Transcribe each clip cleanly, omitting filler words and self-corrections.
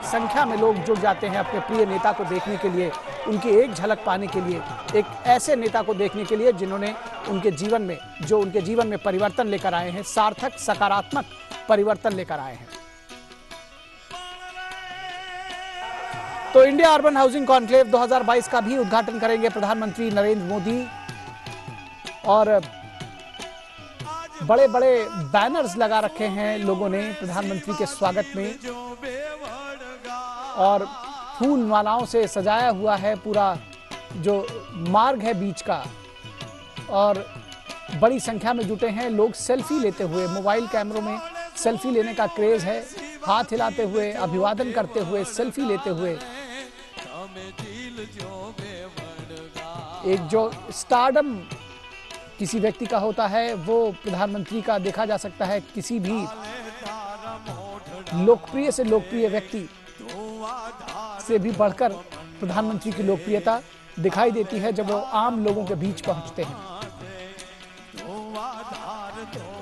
संख्या में लोग जुट जाते हैं अपने प्रिय नेता को देखने के लिए, उनकी एक झलक पाने के लिए, एक ऐसे नेता को देखने के लिए जिन्होंने उनके जीवन में परिवर्तन लेकर आए हैं, सार्थक सकारात्मक परिवर्तन लेकर आए हैं। तो इंडिया अर्बन हाउसिंग कॉन्क्लेव 2022 का भी उद्घाटन करेंगे प्रधानमंत्री नरेंद्र मोदी और बड़े बड़े बैनर्स लगा रखे हैं लोगों ने प्रधानमंत्री के स्वागत में और फूल मालाओं से सजाया हुआ है पूरा जो मार्ग है बीच का और बड़ी संख्या में जुटे हैं लोग सेल्फी लेते हुए। मोबाइल कैमरों में सेल्फी लेने का क्रेज है, हाथ हिलाते हुए, अभिवादन करते हुए, सेल्फी लेते हुए। एक जो स्टारडम किसी व्यक्ति का होता है वो प्रधानमंत्री का देखा जा सकता है। किसी भी लोकप्रिय से लोकप्रिय व्यक्ति से भी बढ़कर प्रधानमंत्री की लोकप्रियता दिखाई देती है जब वो आम लोगों के बीच पहुंचते हैं।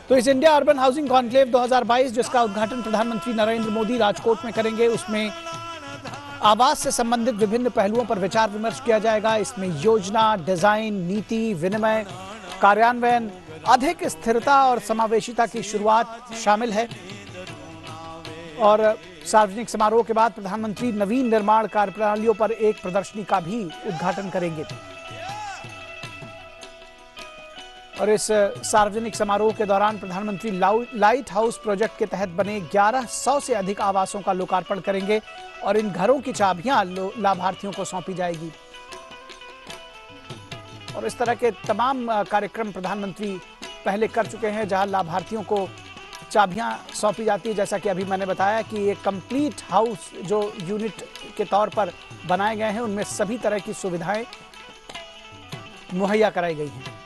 तो इस इंडिया अर्बन हाउसिंग कॉन्क्लेव 2022 जिसका उद्घाटन प्रधानमंत्री नरेंद्र मोदी राजकोट में करेंगे, उसमें आवास से संबंधित विभिन्न पहलुओं पर विचार विमर्श किया जाएगा। इसमें योजना, डिजाइन, नीति, विनिमय, कार्यान्वयन, अधिक स्थिरता और समावेशिता की शुरुआत शामिल है। और सार्वजनिक समारोह के बाद प्रधानमंत्री नवीन निर्माण कार्यप्रणालियों पर एक प्रदर्शनी का भी उद्घाटन करेंगे। और इस सार्वजनिक समारोह के दौरान प्रधानमंत्री लाइट हाउस प्रोजेक्ट के तहत बने 1100 से अधिक आवासों का लोकार्पण करेंगे और इन घरों की चाबियां लाभार्थियों को सौंपी जाएगी। और इस तरह के तमाम कार्यक्रम प्रधानमंत्री पहले कर चुके हैं जहां लाभार्थियों को चाबियां सौंपी जाती है। जैसा कि अभी मैंने बताया कि ये कंप्लीट हाउस जो यूनिट के तौर पर बनाए गए हैं उनमें सभी तरह की सुविधाएं मुहैया कराई गई हैं।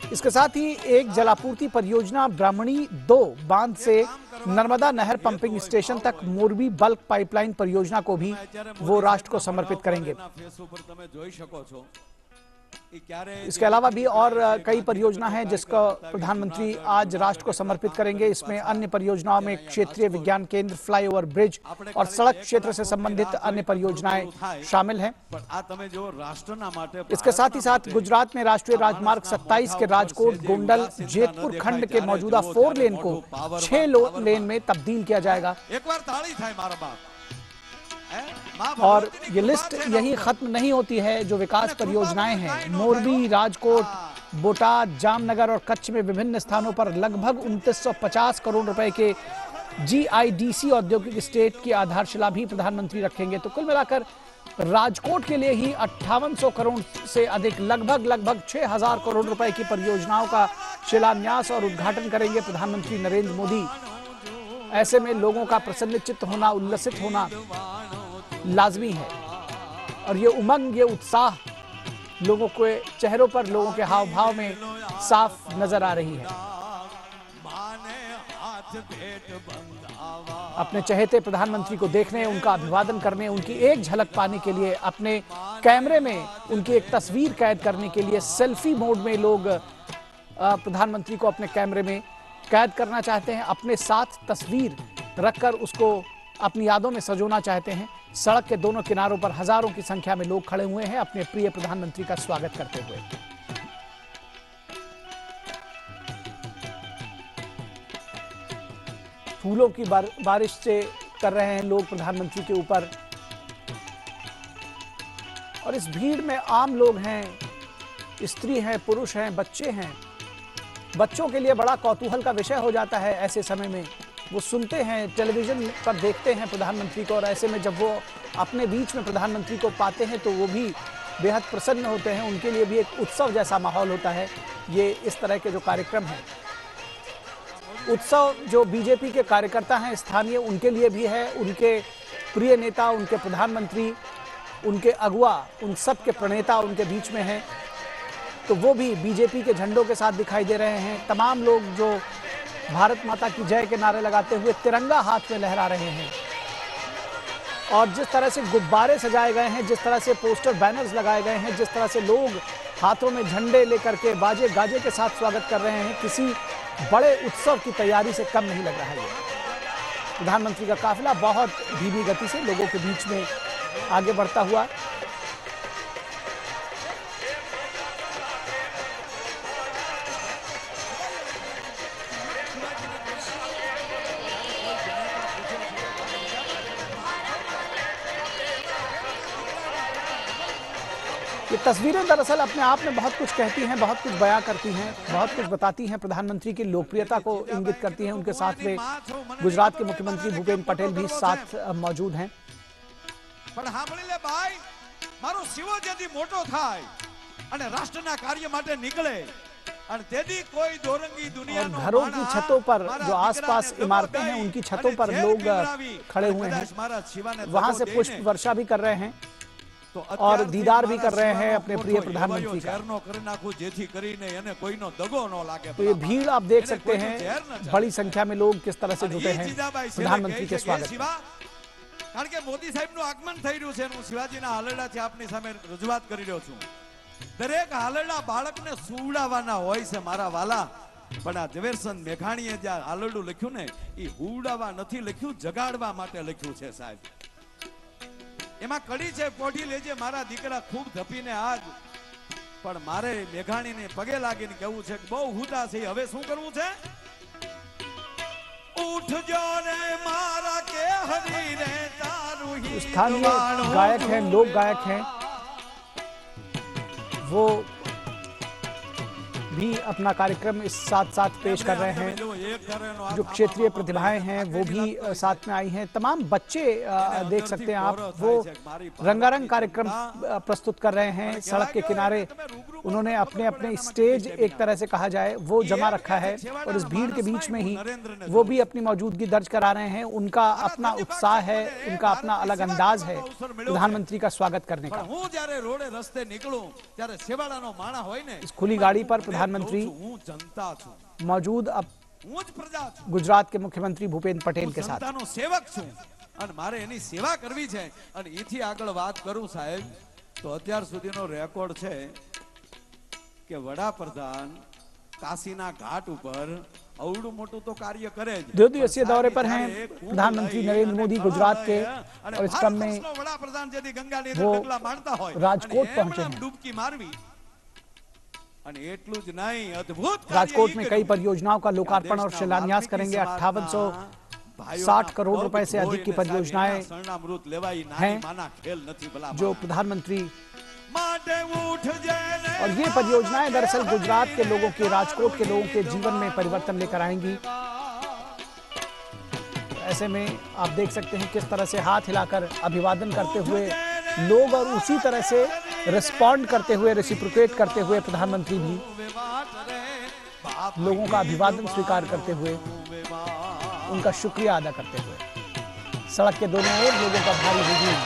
इसके साथ ही एक जलापूर्ति परियोजना ब्राह्मणी 2 बांध से नर्मदा नहर पंपिंग स्टेशन तक मोरबी बल्क पाइपलाइन परियोजना को भी वो राष्ट्र को समर्पित करेंगे। इसके अलावा भी और कई परियोजना हैं जिसका प्रधानमंत्री आज राष्ट्र को समर्पित करेंगे। इसमें अन्य परियोजनाओं में क्षेत्रीय विज्ञान केंद्र, फ्लाईओवर ब्रिज और सड़क क्षेत्र से संबंधित अन्य परियोजनाएं शामिल हैं। इसके साथ ही साथ गुजरात में राष्ट्रीय राजमार्ग 27 के राजकोट गोंडल जेतपुर खंड के मौजूदा 4 लेन को 6 लेन में तब्दील किया जाएगा। और ये लिस्ट यही खत्म नहीं होती है। जो विकास परियोजनाएं हैं मोरबी, राजकोट, बोटाद, जामनगर और कच्छ में विभिन्न स्थानों पर लगभग 2950 करोड़ रुपए के GIDC औद्योगिक स्टेट की आधारशिला भी प्रधानमंत्री रखेंगे। तो कुल मिलाकर राजकोट के लिए ही 5800 करोड़ से अधिक लगभग 6000 करोड़ रुपए की परियोजनाओं का शिलान्यास और उद्घाटन करेंगे प्रधानमंत्री नरेंद्र मोदी। ऐसे में लोगों का प्रसन्नचित्त होना, उल्लसित होना लाजमी है और ये उमंग, ये उत्साह लोगों के चेहरों पर, लोगों के हाव भाव में साफ नजर आ रही है। अपने चहेते प्रधानमंत्री को देखने, उनका अभिवादन करने, उनकी एक झलक पाने के लिए, अपने कैमरे में उनकी एक तस्वीर कैद करने के लिए सेल्फी मोड में लोग प्रधानमंत्री को अपने कैमरे में कैद करना चाहते हैं, अपने साथ तस्वीर रखकर उसको अपनी यादों में सजोना चाहते हैं। सड़क के दोनों किनारों पर हजारों की संख्या में लोग खड़े हुए हैं अपने प्रिय प्रधानमंत्री का स्वागत करते हुए। फूलों की बारिश से कर रहे हैं लोग प्रधानमंत्री के ऊपर और इस भीड़ में आम लोग हैं, स्त्री हैं, पुरुष हैं, बच्चे हैं। बच्चों के लिए बड़ा कौतूहल का विषय हो जाता है ऐसे समय में। वो सुनते हैं, टेलीविजन पर देखते हैं प्रधानमंत्री को और ऐसे में जब वो अपने बीच में प्रधानमंत्री को पाते हैं तो वो भी बेहद प्रसन्न होते हैं। उनके लिए भी एक उत्सव जैसा माहौल होता है ये इस तरह के जो कार्यक्रम हैं। उत्सव जो बीजेपी के कार्यकर्ता हैं स्थानीय, उनके लिए भी है। उनके प्रिय नेता, उनके प्रधानमंत्री, उनके अगुआ, उन सब के प्रणेता उनके बीच में हैं तो वो भी बीजेपी के झंडों के साथ दिखाई दे रहे हैं। तमाम लोग जो भारत माता की जय के नारे लगाते हुए तिरंगा हाथ में लहरा रहे हैं और जिस तरह से गुब्बारे सजाए गए हैं, जिस तरह से पोस्टर बैनर्स लगाए गए हैं, जिस तरह से लोग हाथों में झंडे लेकर के बाजे गाजे के साथ स्वागत कर रहे हैं, किसी बड़े उत्सव की तैयारी से कम नहीं लग रहा है ये। प्रधानमंत्री का काफिला बहुत धीमी गति से लोगों के बीच में आगे बढ़ता हुआ। ये तस्वीरें दरअसल अपने आप में बहुत कुछ कहती हैं, बहुत कुछ बयां करती हैं, बहुत कुछ बताती हैं। प्रधानमंत्री की लोकप्रियता को इंगित करती हैं। उनके साथ में गुजरात के मुख्यमंत्री भूपेन्द्र पटेल भी साथ मौजूद हैं। પણ સાંભળી લે ભાઈ, મારો શિવો જેથી મોટો થાય અને રાષ્ટ્રના કાર્ય માટે નીકળે અને તેદી કોઈ દોરંગી દુનિયાનો घरों की छतों पर जो आसपास इमारतें हैं उनकी छतों पर लोग खड़े हुए हैं, वहां से पुष्प वर्षा भी कर रहे हैं और दीदार भी कर रहे हैं अपने प्रिय प्रधानमंत्री का। तो ये भीड़ आप देख सकते हैं, बड़ी संख्या में लोग किस तरह से जुटे हैं प्रधानमंत्री के स्वागत में। કારણ કે મોદી સાહેબનું આગમન થઈ રહ્યું છે, હું શિવાજીના હાલરડાથી આપની સામે રજૂઆત કરી રહ્યો છું। દરેક હાલરડા બાળકને સુવડાવવાના હોય છે મારા વાલા, પણ આ ઝવેરચંદ મેઘાણીએ જે હાલરડું લખ્યું ને એ હુવડાવવા નથી લખ્યું, જગાડવા માટે લખ્યું છે સાહેબ। એમાં કડી છે, પોઢી લેજે મારા દીકરા ખૂબ ધપીને આજ, પણ મારે મેઘાણીને પગે લાગીને કહેવું છે કે બહુ હુદા છે, હવે શું કરવું છે? उठ जो रे मारा के हरी रे तारू ही। स्थानीय गायक हैं, लोक गायक हैं, वो भी अपना कार्यक्रम इस साथ साथ पेश कर रहे हैं। जो क्षेत्रीय प्रतिभाएं हैं वो भी साथ में आई हैं। तमाम बच्चे देख सकते हैं आप, वो रंगारंग कार्यक्रम प्रस्तुत कर रहे हैं। सड़क के किनारे उन्होंने अपने अपने स्टेज एक तरह से कहा जाए वो जमा रखा है और इस भीड़ के बीच में ही वो भी अपनी मौजूदगी दर्ज करा रहे हैं। उनका अपना उत्साह है, उनका अपना अलग अंदाज है प्रधानमंत्री का स्वागत करने का। इस खुली गाड़ी पर प्रधानमंत्री मौजूद अब गुजरात के मुख्यमंत्री भूपेन्द्र पटेल के साथ। सेवक छूं અને મારે એની સેવા કરવી છે અને એથી આગળ વાત કરું સાહેબ તો અત્યાર સુધીનો રેકોર્ડ છે કે વડાપ્રધાન કાશીના ઘાટ ઉપર અવડું મોટું તો કાર્ય કરે જ। 2 दिवसीय दौरे पर हैं प्रधानमंत्री नरेंद्र मोदी गुजरात के और इस क्रम में વડાપ્રધાન જેથી ગંગા ની वो ડગલા મારતા હોય राजकोट पहुंचे हैं। ડૂબકી મારવી અને એટલું જ નહીં, અદ્ભુત राजकोट में कई परियोजनाओं का लोकार्पण और शिलान्यास करेंगे। 5860 करोड़ रुपए से अधिक की परियोजनाएं हैं जो प्रधानमंत्री, और ये परियोजनाएं दरअसल गुजरात के लोगों के, राजकोट के लोगों के जीवन में परिवर्तन लेकर आएंगी। ऐसे में आप देख सकते हैं किस तरह से हाथ हिलाकर अभिवादन करते हुए लोग और उसी तरह से रिस्पॉन्ड करते हुए, रेसिप्रोकेट करते हुए प्रधानमंत्री भी लोगों का अभिवादन स्वीकार करते हुए, उनका शुक्रिया अदा करते हुए। सड़क के दोनों ओर लोगों का भारी हुजूम।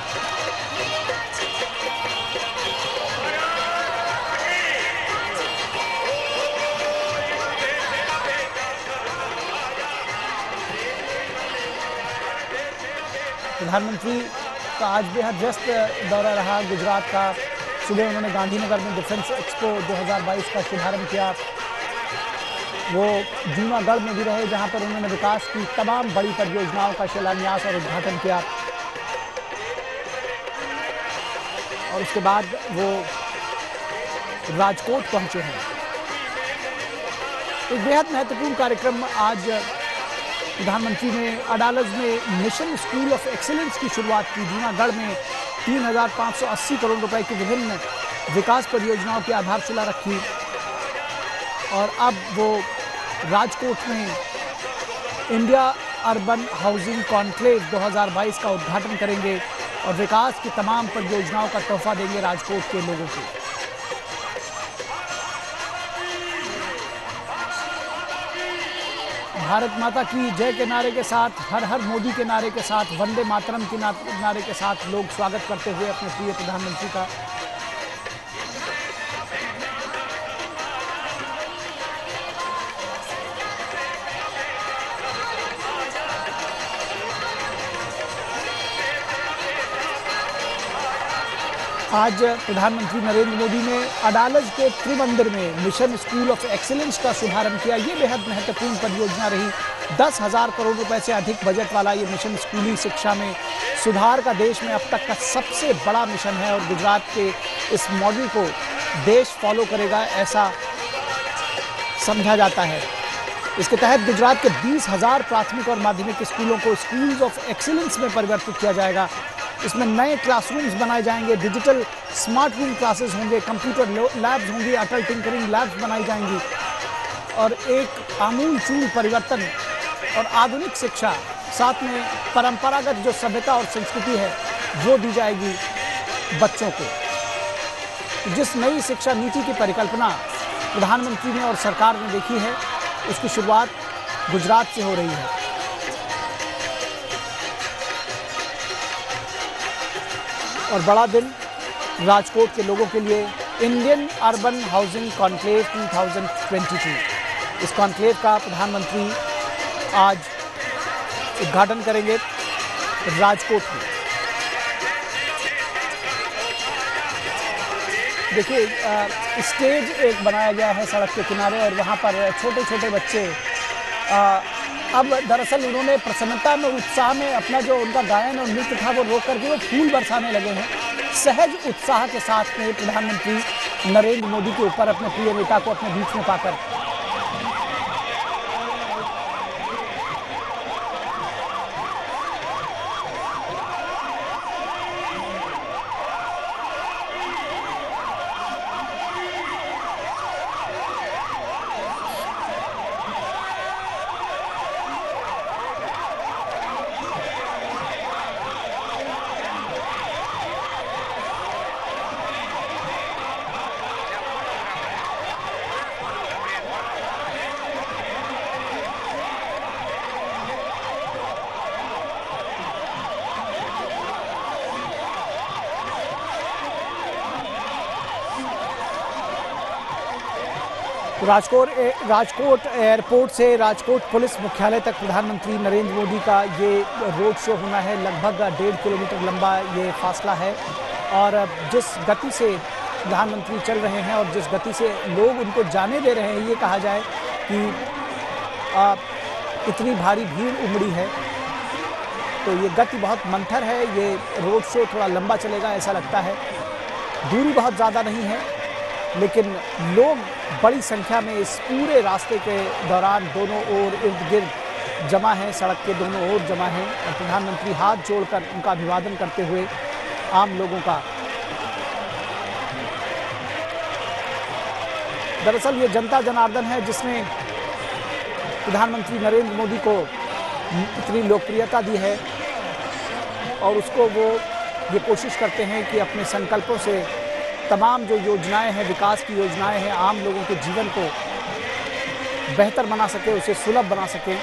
प्रधानमंत्री का आज बेहद व्यस्त दौरा रहा गुजरात का। सुबह उन्होंने गांधीनगर में डिफेंस एक्सपो 2022 का शुभारंभ किया। वो जूनागढ़ में भी रहे जहां पर उन्होंने विकास की तमाम बड़ी परियोजनाओं का शिलान्यास और उद्घाटन किया और उसके बाद वो राजकोट पहुंचे हैं। एक बेहद महत्वपूर्ण कार्यक्रम आज प्रधानमंत्री ने अडालज में मिशन स्कूल ऑफ एक्सीलेंस की शुरुआत की। जूनागढ़ में 3580 करोड़ रुपए की विभिन्न विकास परियोजनाओं की आधारशिला रखी और अब वो राजकोट में इंडिया अर्बन हाउसिंग कॉन्क्लेव 2022 का उद्घाटन करेंगे और विकास की तमाम परियोजनाओं का तोहफा देंगे राजकोट के लोगों को। भारत माता की जय के नारे के साथ, हर हर मोदी के नारे के साथ, वंदे मातरम के नारे के साथ लोग स्वागत करते हुए अपने प्रिय प्रधानमंत्री का। आज प्रधानमंत्री नरेंद्र मोदी ने अडालज के त्रिमंदिर में मिशन स्कूल ऑफ एक्सीलेंस का शुभारंभ किया। ये बेहद महत्वपूर्ण परियोजना रही। 10,000 करोड़ रुपए से अधिक बजट वाला ये मिशन स्कूली शिक्षा में सुधार का देश में अब तक का सबसे बड़ा मिशन है और गुजरात के इस मॉडल को देश फॉलो करेगा, ऐसा समझा जाता है। इसके तहत गुजरात के 20,000 प्राथमिक और माध्यमिक स्कूलों को स्कूल्स ऑफ एक्सीलेंस में परिवर्तित किया जाएगा। इसमें नए क्लासरूम्स बनाए जाएंगे, डिजिटल स्मार्ट रूम क्लासेस होंगे, कंप्यूटर लैब्स होंगी, अटल टिंकरिंग लैब्स बनाई जाएंगी और एक आमूलचूल परिवर्तन और आधुनिक शिक्षा, साथ में परंपरागत जो सभ्यता और संस्कृति है वो दी जाएगी बच्चों को। जिस नई शिक्षा नीति की परिकल्पना प्रधानमंत्री ने और सरकार ने देखी है, उसकी शुरुआत गुजरात से हो रही है। और बड़ा दिन राजकोट के लोगों के लिए। इंडियन अर्बन हाउसिंग कॉन्क्लेव 2022, इस कॉन्क्लेव का प्रधानमंत्री आज उद्घाटन करेंगे राजकोट में। देखिए, स्टेज एक बनाया गया है सड़क के किनारे और वहाँ पर छोटे छोटे बच्चे अब दरअसल उन्होंने प्रसन्नता में, उत्साह में अपना जो उनका गायन और नृत्य था वो रोक करके वो फूल बरसाने लगे हैं। सहज उत्साह के साथ में प्रधानमंत्री नरेंद्र मोदी के ऊपर अपने प्रिय नेता को अपने बीच में पाकर राजकोट एयरपोर्ट से राजकोट पुलिस मुख्यालय तक प्रधानमंत्री नरेंद्र मोदी का ये रोड शो होना है। लगभग 1.5 किलोमीटर लंबा ये फासला है और जिस गति से प्रधानमंत्री चल रहे हैं और जिस गति से लोग उनको जाने दे रहे हैं, ये कहा जाए कि इतनी भारी भीड़ उमड़ी है, तो ये गति बहुत मंथर है। ये रोड शो थोड़ा लंबा चलेगा ऐसा लगता है। दूरी बहुत ज़्यादा नहीं है, लेकिन लोग बड़ी संख्या में इस पूरे रास्ते के दौरान दोनों ओर इर्द गिर्द जमा हैं, सड़क के दोनों ओर जमा हैं और प्रधानमंत्री हाथ जोड़कर उनका अभिवादन करते हुए आम लोगों का। दरअसल ये जनता जनार्दन है जिसने प्रधानमंत्री नरेंद्र मोदी को इतनी लोकप्रियता दी है और उसको वो ये कोशिश करते हैं कि अपने संकल्पों से तमाम जो योजनाएं हैं, विकास की योजनाएं हैं, आम लोगों के जीवन को बेहतर बना सके, उसे सुलभ बना सके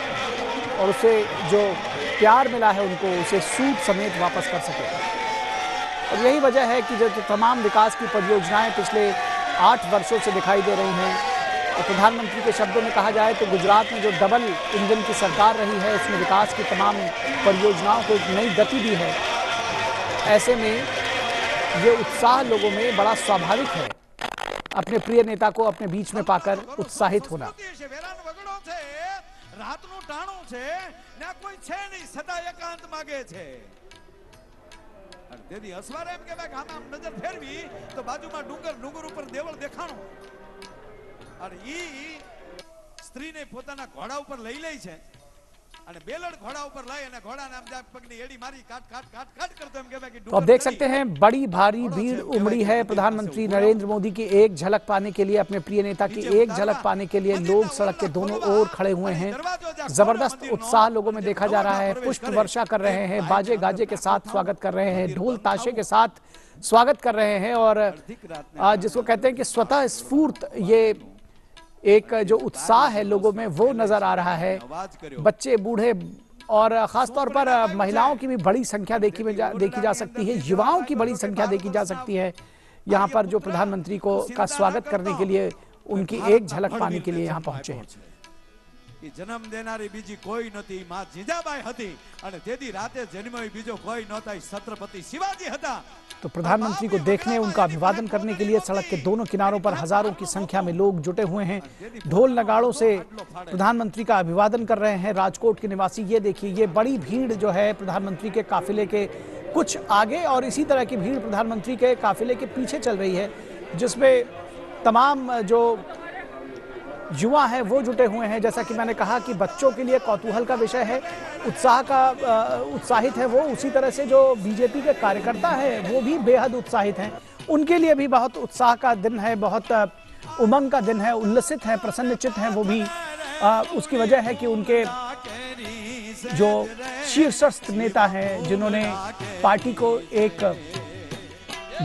और उसे जो प्यार मिला है उनको उसे सूद समेत वापस कर सके। और यही वजह है कि जो तमाम विकास की परियोजनाएं पिछले 8 वर्षों से दिखाई दे रही हैं, तो प्रधानमंत्री के शब्दों में कहा जाए तो गुजरात में जो डबल इंजन की सरकार रही है उसने विकास की तमाम परियोजनाओं को एक नई गति दी है। ऐसे में ये उत्साह लोगों में बड़ा स्वाभाविक है, अपने प्रिय नेता को अपने बीच में पाकर उत्साहित होना। स्त्री ने पोताना घोड़ा ऊपर लई લે છે અને બેલડ ઘોડા ઉપર લઈ અને ઘોડાને આમ જાય પગની એડી મારી કાટ કાટ काट काट करते हम कहबे कि तो अब देख सकते हैं बड़ी भारी भीड़ उमड़ी है। प्रधानमंत्री नरेंद्र मोदी की एक झलक पाने के लिए, अपने प्रिय नेता की एक झलक पाने के लिए लोग सड़क के दोनों ओर खड़े हुए हैं। जबरदस्त उत्साह लोगों में देखा जा रहा है। पुष्प वर्षा कर रहे हैं, बाजे गाजे के साथ स्वागत कर रहे हैं, ढोल ताशे के साथ स्वागत कर रहे हैं और जिसको कहते हैं कि स्वतः स्फूर्त ये एक जो उत्साह है लोगों में वो नजर आ रहा है। बच्चे, बूढ़े और खासतौर पर महिलाओं की भी बड़ी संख्या देखी जा सकती है, युवाओं की बड़ी संख्या देखी जा सकती है यहाँ पर, जो प्रधानमंत्री को का स्वागत करने के लिए, उनकी एक झलक पाने के लिए यहाँ पहुंचे हैं। એ જન્મ દેનારી બીજી કોઈ નહોતી, માં જીજાબાઈ હતી અને તેથી રાતે જન્મ્યો બીજો કોઈ નહોતા, છत्रपति शिवाजी હતા। तो प्रधानमंत्री को देखने, उनका अभिवादन करने के लिए सड़क के दोनों किनारों पर हजारों की संख्या में लोग जुटे हुए हैं। ढोल नगाड़ों से प्रधानमंत्री का अभिवादन कर रहे हैं राजकोट के निवासी। ये देखिए, ये बड़ी भीड़ जो है प्रधानमंत्री के काफिले के कुछ आगे और इसी तरह की भीड़ प्रधानमंत्री के काफिले के पीछे चल रही है, जिसमें तमाम जो युवा हैं वो जुटे हुए हैं। जैसा कि मैंने कहा कि बच्चों के लिए कौतूहल का विषय है, उत्साहित है वो, उसी तरह से जो बीजेपी के कार्यकर्ता हैं वो भी बेहद उत्साहित हैं। उनके लिए भी बहुत उत्साह का दिन है, बहुत उमंग का दिन है, उल्लसित हैं, प्रसन्नचित्त हैं वो भी। उसकी वजह है कि उनके जो शीर्षस्थ नेता हैं, जिन्होंने पार्टी को एक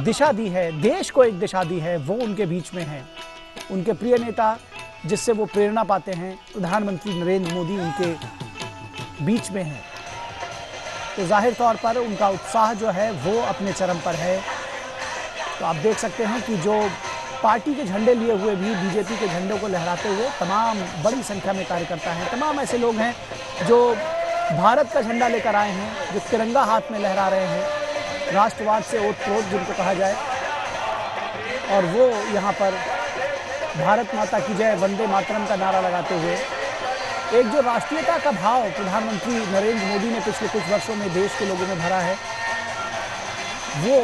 दिशा दी है, देश को एक दिशा दी है, वो उनके बीच में हैं। उनके प्रिय नेता जिससे वो प्रेरणा पाते हैं, प्रधानमंत्री नरेंद्र मोदी उनके बीच में हैं। तो जाहिर तौर पर उनका उत्साह जो है वो अपने चरम पर है। तो आप देख सकते हैं कि जो पार्टी के झंडे लिए हुए भी बीजेपी के झंडों को लहराते हुए तमाम बड़ी संख्या में कार्यकर्ता हैं, तमाम ऐसे लोग हैं जो भारत का झंडा लेकर आए हैं, जो तिरंगा हाथ में लहरा रहे हैं, राष्ट्रवाद से ओतप्रोत जिनको कहा जाए, और वो यहाँ पर भारत माता की जय, वंदे मातरम का नारा लगाते हुए एक जो राष्ट्रीयता का भाव प्रधानमंत्री नरेंद्र मोदी ने पिछले कुछ वर्षों में देश के लोगों में भरा है, वो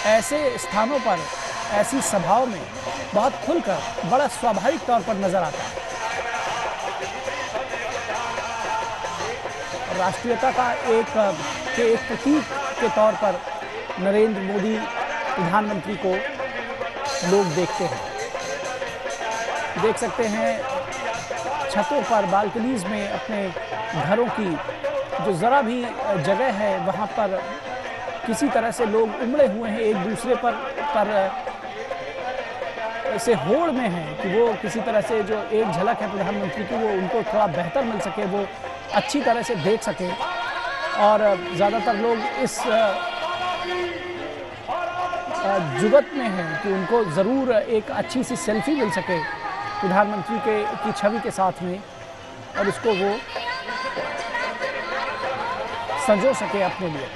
ऐसे स्थानों पर, ऐसी सभाओं में बहुत खुलकर, बड़ा स्वाभाविक तौर पर नजर आता है। राष्ट्रीयता का एक प्रतीक के तौर पर नरेंद्र मोदी प्रधानमंत्री को लोग देखते हैं। देख सकते हैं छतों पर, बालकनीज में, अपने घरों की जो ज़रा भी जगह है वहाँ पर किसी तरह से लोग उमड़े हुए हैं, एक दूसरे पर से होड़ में हैं कि वो किसी तरह से जो एक झलक है प्रधानमंत्री की वो उनको थोड़ा बेहतर मिल सके, वो अच्छी तरह से देख सकें। और ज़्यादातर लोग इस जुगत में हैं कि उनको ज़रूर एक अच्छी सी सेल्फी मिल सके प्रधानमंत्री की छवि के साथ में, और उसको वो संजो सके अपने लिए।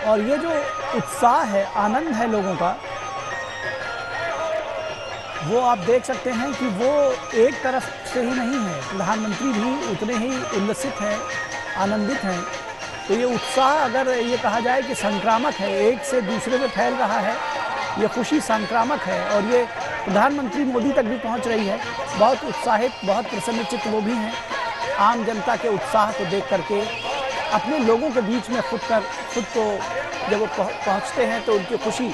और ये जो उत्साह है, आनंद है लोगों का, वो आप देख सकते हैं कि वो एक तरफ से ही नहीं है, प्रधानमंत्री भी उतने ही उल्लसित हैं, आनंदित हैं। तो ये उत्साह, अगर ये कहा जाए कि संक्रामक है, एक से दूसरे में फैल रहा है, ये खुशी संक्रामक है और ये प्रधानमंत्री मोदी तक भी पहुंच रही है। बहुत उत्साहित, बहुत प्रसन्नचित्त वो भी हैं। आम जनता के उत्साह को देख करके अपने लोगों के बीच में खुद को जब वो पहुंचते हैं तो उनकी खुशी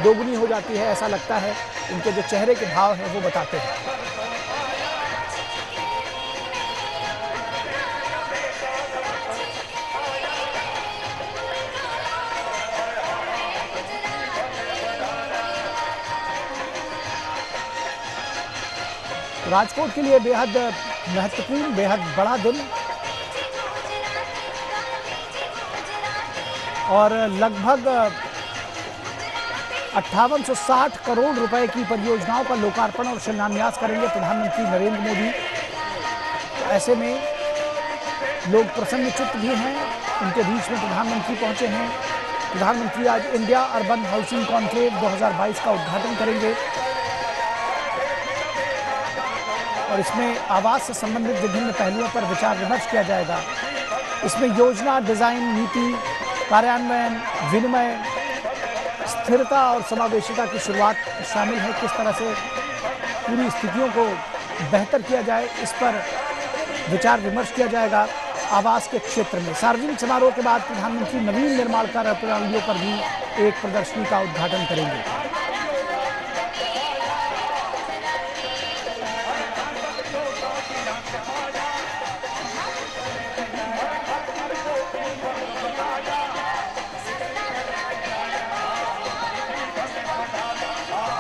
दोगुनी हो जाती है, ऐसा लगता है। उनके जो चेहरे के भाव हैं वो बताते हैं। राजकोट के लिए बेहद महत्वपूर्ण, बेहद बड़ा दिन, और लगभग 5860 करोड़ रुपए की परियोजनाओं का लोकार्पण और शिलान्यास करेंगे प्रधानमंत्री नरेंद्र मोदी। ऐसे में लोग प्रसन्नचित्त भी हैं, उनके बीच में प्रधानमंत्री पहुंचे हैं। प्रधानमंत्री आज इंडिया अर्बन हाउसिंग कॉन्क्लेव 2022 का उद्घाटन करेंगे और इसमें आवास से संबंधित विभिन्न पहलुओं पर विचार विमर्श किया जाएगा। इसमें योजना, डिजाइन, नीति, कार्यान्वयन, विनिमय, स्थिरता और समावेशिता की शुरुआत शामिल है। किस तरह से पूरी स्थितियों को बेहतर किया जाए, इस पर विचार विमर्श किया जाएगा। आवास के क्षेत्र में सार्वजनिक समारोह के बाद प्रधानमंत्री नवीन निर्माण कार्य प्रणालियों पर भी एक प्रदर्शनी का उद्घाटन करेंगे।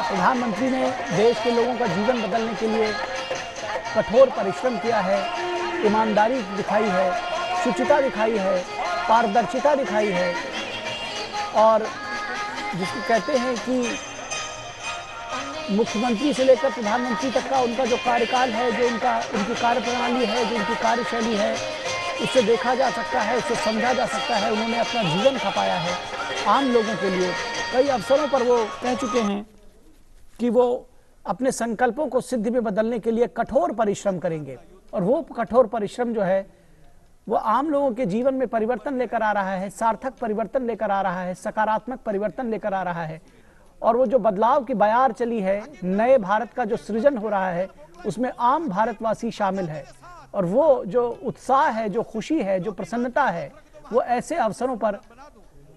प्रधानमंत्री ने देश के लोगों का जीवन बदलने के लिए कठोर परिश्रम किया है, ईमानदारी दिखाई है, शुचिता दिखाई है, पारदर्शिता दिखाई है और जिसको कहते हैं कि मुख्यमंत्री से लेकर प्रधानमंत्री तक का उनका जो कार्यकाल है, जो उनकी कार्यप्रणाली है, जो उनकी कार्यशैली है, उससे देखा जा सकता है, उससे समझा जा सकता है उन्होंने अपना जीवन खपाया है आम लोगों के लिए। कई अवसरों पर वो कह चुके हैं कि वो अपने संकल्पों को सिद्धि में बदलने के लिए कठोर परिश्रम करेंगे, और वो कठोर परिश्रम जो है वो आम लोगों के जीवन में परिवर्तन लेकर आ रहा है, सार्थक परिवर्तन लेकर आ रहा है, सकारात्मक परिवर्तन लेकर आ रहा है। और वो जो बदलाव की बयार चली है, नए भारत का जो सृजन हो रहा है, उसमें आम भारतवासी शामिल है। और वो जो उत्साह है, जो खुशी है, जो प्रसन्नता है, वो ऐसे अवसरों पर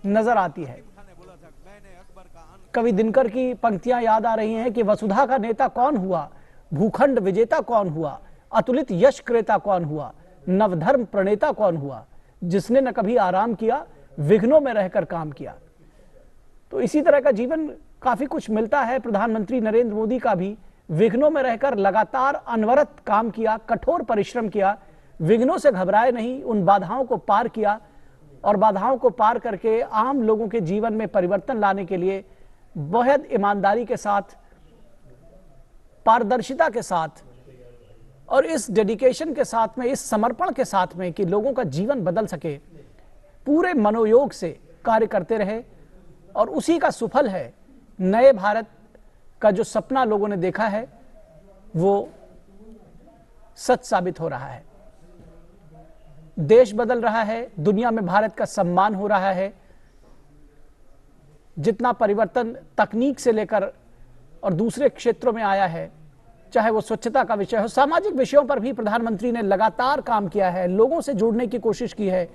नजर आती है। कवि दिनकर की पंक्तियां याद आ रही हैं कि वसुधा का नेता कौन हुआ, भूखंड विजेता कौन हुआ, अतुलित यश क्रेता कौन हुआ, नवधर्म प्रणेता कौन हुआ, जिसने न कभी आराम किया, विघ्नों में रहकर काम किया। तो इसी तरह का जीवन काफी कुछ मिलता है प्रधानमंत्री नरेंद्र मोदी का भी। विघ्नों में रहकर लगातार अनवरत काम किया, कठोर परिश्रम किया, विघ्नों से घबराए नहीं, उन बाधाओं को पार किया, और बाधाओं को पार करके आम लोगों के जीवन में परिवर्तन लाने के लिए बेहद ईमानदारी के साथ, पारदर्शिता के साथ और इस डेडिकेशन के साथ में, इस समर्पण के साथ में कि लोगों का जीवन बदल सके, पूरे मनोयोग से कार्य करते रहे। और उसी का सुफल है नए भारत का जो सपना लोगों ने देखा है वो सच साबित हो रहा है। देश बदल रहा है, दुनिया में भारत का सम्मान हो रहा है। जितना परिवर्तन तकनीक से लेकर और दूसरे क्षेत्रों में आया है, चाहे वो स्वच्छता का विषय हो, सामाजिक विषयों पर भी प्रधानमंत्री ने लगातार काम किया है, लोगों से जुड़ने की कोशिश की है,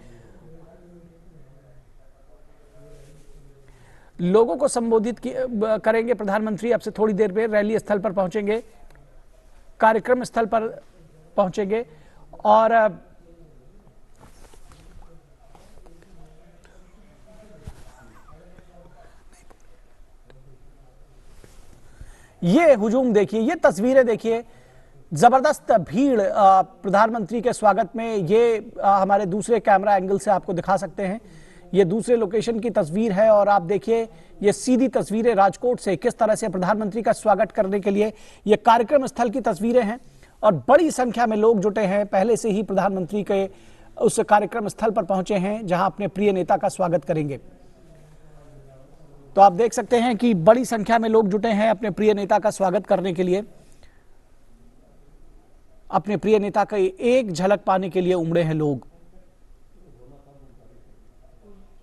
लोगों को संबोधित करेंगे प्रधानमंत्री। अब से थोड़ी देर में रैली स्थल पर पहुंचेंगे, कार्यक्रम स्थल पर पहुंचेंगे, और ये हुजूम देखिए, ये तस्वीरें देखिए, जबरदस्त भीड़ प्रधानमंत्री के स्वागत में। ये हमारे दूसरे कैमरा एंगल से आपको दिखा सकते हैं, ये दूसरे लोकेशन की तस्वीर है, और आप देखिए ये सीधी तस्वीरें राजकोट से किस तरह से प्रधानमंत्री का स्वागत करने के लिए ये कार्यक्रम स्थल की तस्वीरें हैं, और बड़ी संख्या में लोग जुटे हैं, पहले से ही प्रधानमंत्री के उस कार्यक्रम स्थल पर पहुंचे हैं जहां अपने प्रिय नेता का स्वागत करेंगे। तो आप देख सकते हैं कि बड़ी संख्या में लोग जुटे हैं अपने प्रिय नेता का स्वागत करने के लिए, अपने प्रिय नेता का एक झलक पाने के लिए उमड़े हैं लोग।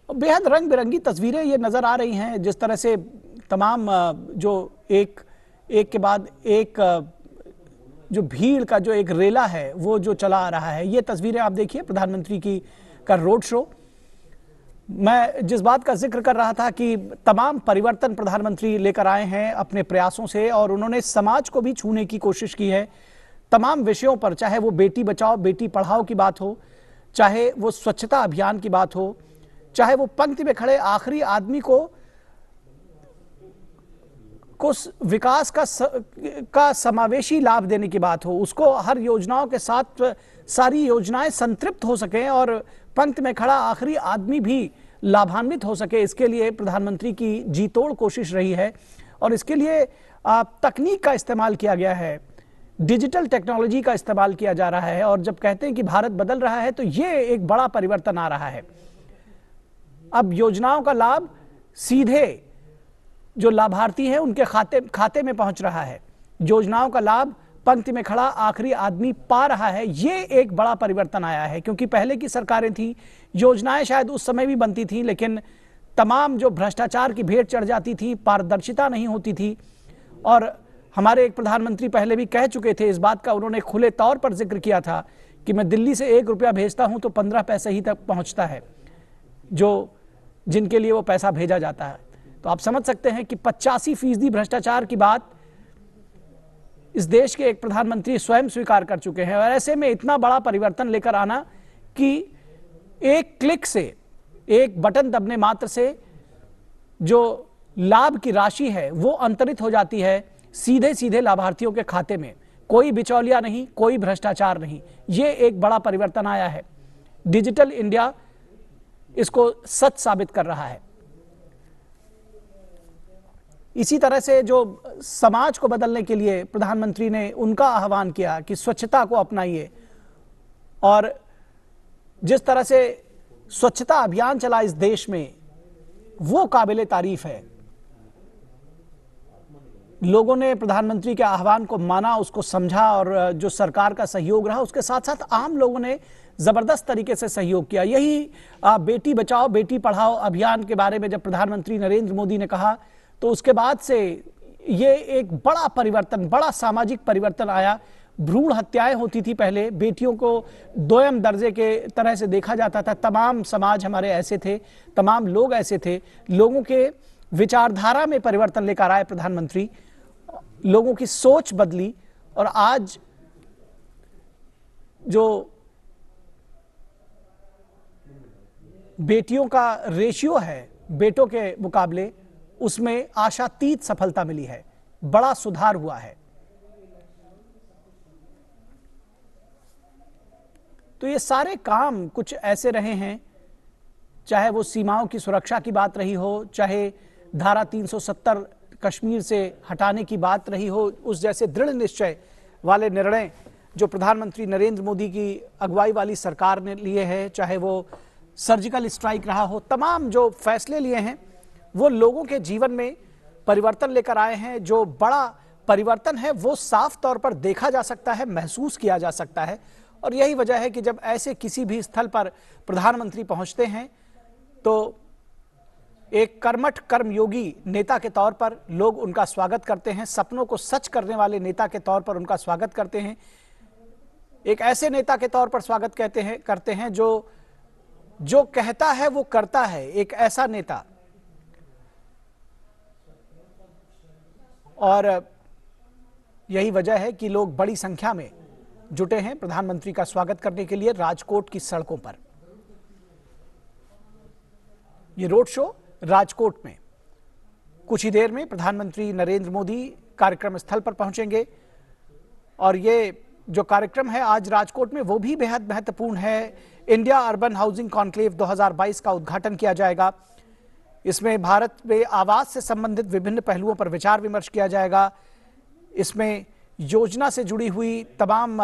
बेहद रंग बिरंगी तस्वीरें ये नजर आ रही हैं, जिस तरह से तमाम जो एक के बाद एक जो भीड़ का जो एक रेला है वो जो चला आ रहा है। ये तस्वीरें आप देखिए प्रधानमंत्री की का रोड शो। मैं जिस बात का जिक्र कर रहा था कि तमाम परिवर्तन प्रधानमंत्री लेकर आए हैं अपने प्रयासों से, और उन्होंने समाज को भी छूने की कोशिश की है तमाम विषयों पर, चाहे वो बेटी बचाओ बेटी पढ़ाओ की बात हो, चाहे वो स्वच्छता अभियान की बात हो, चाहे वो पंक्ति में खड़े आखिरी आदमी को विकास का समावेशी लाभ देने की बात हो, उसको हर योजनाओं के साथ सारी योजनाएं संतृप्त हो सकें और पंक्ति में खड़ा आखिरी आदमी भी लाभान्वित हो सके, इसके लिए प्रधानमंत्री की जी तोड़ कोशिश रही है। और इसके लिए तकनीक का इस्तेमाल किया गया है, डिजिटल टेक्नोलॉजी का इस्तेमाल किया जा रहा है। और जब कहते हैं कि भारत बदल रहा है तो ये एक बड़ा परिवर्तन आ रहा है। अब योजनाओं का लाभ सीधे जो लाभार्थी हैं उनके खाते में पहुंच रहा है, योजनाओं का लाभ पंक्ति में खड़ा आखिरी आदमी पा रहा है। ये एक बड़ा परिवर्तन आया है, क्योंकि पहले की सरकारें थी, योजनाएं शायद उस समय भी बनती थी, लेकिन तमाम जो भ्रष्टाचार की भेंट चढ़ जाती थी, पारदर्शिता नहीं होती थी। और हमारे एक प्रधानमंत्री पहले भी कह चुके थे इस बात का, उन्होंने खुले तौर पर जिक्र किया था कि मैं दिल्ली से 1 रुपया भेजता हूं तो 15 पैसे ही तक पहुंचता है जो जिनके लिए वो पैसा भेजा जाता है। तो आप समझ सकते हैं कि 85% भ्रष्टाचार की बात इस देश के एक प्रधानमंत्री स्वयं स्वीकार कर चुके हैं। और ऐसे में इतना बड़ा परिवर्तन लेकर आना कि एक क्लिक से, एक बटन दबने मात्र से जो लाभ की राशि है वो अंतरित हो जाती है सीधे सीधे लाभार्थियों के खाते में, कोई बिचौलिया नहीं, कोई भ्रष्टाचार नहीं। ये एक बड़ा परिवर्तन आया है। डिजिटल इंडिया इसको सच साबित कर रहा है। इसी तरह से जो समाज को बदलने के लिए प्रधानमंत्री ने उनका आह्वान किया कि स्वच्छता को अपनाइए, और जिस तरह से स्वच्छता अभियान चला इस देश में वो काबिले तारीफ है। लोगों ने प्रधानमंत्री के आह्वान को माना, उसको समझा, और जो सरकार का सहयोग रहा उसके साथ साथ आम लोगों ने जबरदस्त तरीके से सहयोग किया। यही बेटी बचाओ बेटी पढ़ाओ अभियान के बारे में जब प्रधानमंत्री नरेंद्र मोदी ने कहा तो उसके बाद से ये एक बड़ा परिवर्तन, बड़ा सामाजिक परिवर्तन आया। भ्रूण हत्याएं होती थी पहले, बेटियों को दोयम दर्जे के तरह से देखा जाता था। तमाम समाज हमारे ऐसे थे, तमाम लोग ऐसे थे। लोगों के विचारधारा में परिवर्तन लेकर आए प्रधानमंत्री, लोगों की सोच बदली, और आज जो बेटियों का रेशियो है बेटों के मुकाबले, उसमें आशातीत सफलता मिली है, बड़ा सुधार हुआ है। तो ये सारे काम कुछ ऐसे रहे हैं, चाहे वो सीमाओं की सुरक्षा की बात रही हो, चाहे धारा 370 कश्मीर से हटाने की बात रही हो, उस जैसे दृढ़ निश्चय वाले निर्णय जो प्रधानमंत्री नरेंद्र मोदी की अगुवाई वाली सरकार ने लिए हैं, चाहे वो सर्जिकल स्ट्राइक रहा हो, तमाम जो फैसले लिए हैं वो लोगों के जीवन में परिवर्तन लेकर आए हैं। जो बड़ा परिवर्तन है वो साफ तौर पर देखा जा सकता है, महसूस किया जा सकता है, और यही वजह है कि जब ऐसे किसी भी स्थल पर प्रधानमंत्री पहुंचते हैं तो एक कर्मठ कर्मयोगी नेता के तौर पर लोग उनका स्वागत करते हैं, सपनों को सच करने वाले नेता के तौर पर उनका स्वागत करते हैं, एक ऐसे नेता के तौर पर स्वागत करते हैं जो कहता है वो करता है, एक ऐसा नेता। और यही वजह है कि लोग बड़ी संख्या में जुटे हैं प्रधानमंत्री का स्वागत करने के लिए राजकोट की सड़कों पर। ये रोड शो राजकोट में, कुछ ही देर में प्रधानमंत्री नरेंद्र मोदी कार्यक्रम स्थल पर पहुंचेंगे, और ये जो कार्यक्रम है आज राजकोट में वो भी बेहद महत्वपूर्ण है। इंडिया अर्बन हाउसिंग कॉन्क्लेव 2022 का उद्घाटन किया जाएगा। इसमें भारत में आवास से संबंधित विभिन्न पहलुओं पर विचार विमर्श किया जाएगा। इसमें योजना से जुड़ी हुई तमाम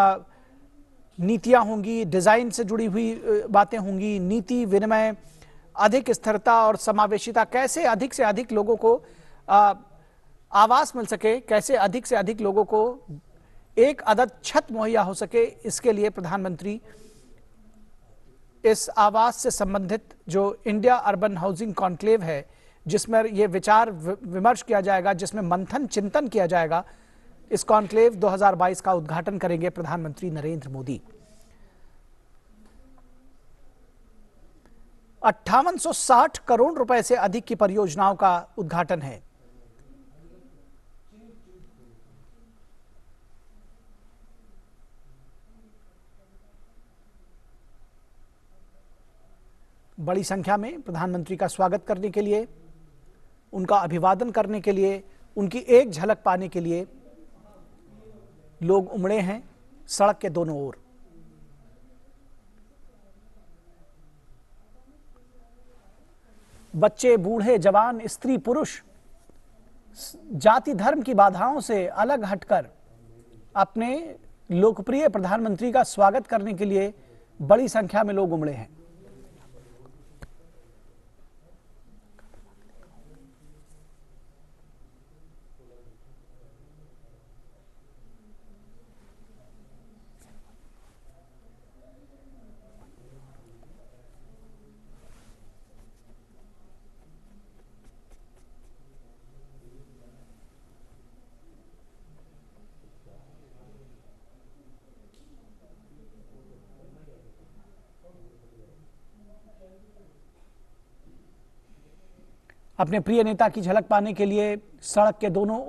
नीतियां होंगी, डिजाइन से जुड़ी हुई बातें होंगी, नीति विनिमय, अधिक स्थिरता और समावेशिता, कैसे अधिक से अधिक लोगों को आवास मिल सके, कैसे अधिक से अधिक लोगों को एक अदद छत मुहैया हो सके, इसके लिए प्रधानमंत्री इस आवास से संबंधित जो इंडिया अर्बन हाउसिंग कॉन्क्लेव है, जिसमें ये विचार विमर्श किया जाएगा, जिसमें मंथन चिंतन किया जाएगा, इस कॉन्क्लेव 2022 का उद्घाटन करेंगे प्रधानमंत्री नरेंद्र मोदी। 5860 करोड़ रुपए से अधिक की परियोजनाओं का उद्घाटन है। बड़ी संख्या में प्रधानमंत्री का स्वागत करने के लिए, उनका अभिवादन करने के लिए, उनकी एक झलक पाने के लिए लोग उमड़े हैं सड़क के दोनों ओर। बच्चे, बूढ़े, जवान, स्त्री, पुरुष जाति धर्म की बाधाओं से अलग हटकर अपने लोकप्रिय प्रधानमंत्री का स्वागत करने के लिए बड़ी संख्या में लोग उमड़े हैं। अपने प्रिय नेता की झलक पाने के लिए सड़क के दोनों